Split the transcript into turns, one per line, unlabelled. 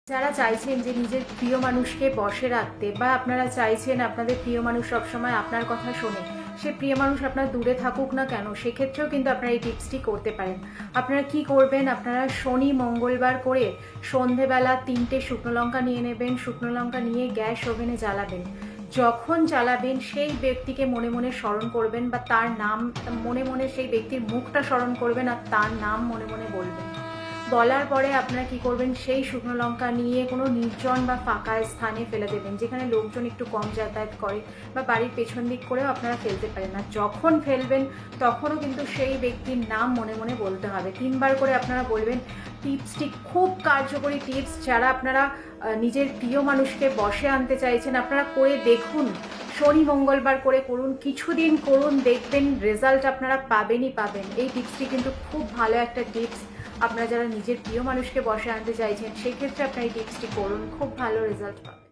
যারা চাইছেন যে নিজের প্রিয় মানুষকে বশে রাখতে বা আপনারা চাইছেন আপনাদের প্রিয় মানুষ সবসময় আপনার কথা শোনে, সে প্রিয় মানুষ আপনার দূরে থাকুক না কেন, সেক্ষেত্রেও কিন্তু আপনারা এই টিপসটি করতে পারেন। আপনারা কি করবেন, আপনারা শনি মঙ্গলবার করে সন্ধেবেলা 3টে শুকনো লঙ্কা নিয়ে নেবেন। শুকনো লঙ্কা নিয়ে গ্যাস ওভেনে জ্বালাবেন। যখন জ্বালাবেন সেই ব্যক্তিকে মনে মনে স্মরণ করবেন বা তার নাম মনে মনে, সেই ব্যক্তির মুখটা স্মরণ করবেন আর তার নাম মনে মনে বলবেন। বলার পরে আপনারা কি করবেন, সেই শুকনো লঙ্কা নিয়ে কোনো নির্জন বা ফাঁকা স্থানে ফেলে দেবেন, যেখানে লোকজন একটু কম যাতায়াত করে, বা বাড়ির পেছন দিক করেও আপনারা ফেলতে পারেন। আর যখন ফেলবেন তখনও কিন্তু সেই ব্যক্তির নাম মনে মনে বলতে হবে। 3বার করে আপনারা বলবেন। টিপসটি খুব কার্যকরী টিপস। যারা আপনারা নিজের প্রিয় মানুষকে বশে আনতে চাইছেন, আপনারা করে দেখুন। শনি মঙ্গলবার করে করুন, কিছুদিন করুন, দেখবেন রেজাল্ট আপনারা পাবেনই পাবেন। এই টিপসটি কিন্তু খুব ভালো একটা টিপস। আপনারা যারা নিজের প্রিয় মানুষকে বশে আনতে চাইছেন, সেক্ষেত্রে আপনারা এই টিপসটি করুন, খুব ভালো রেজাল্ট পাবেন।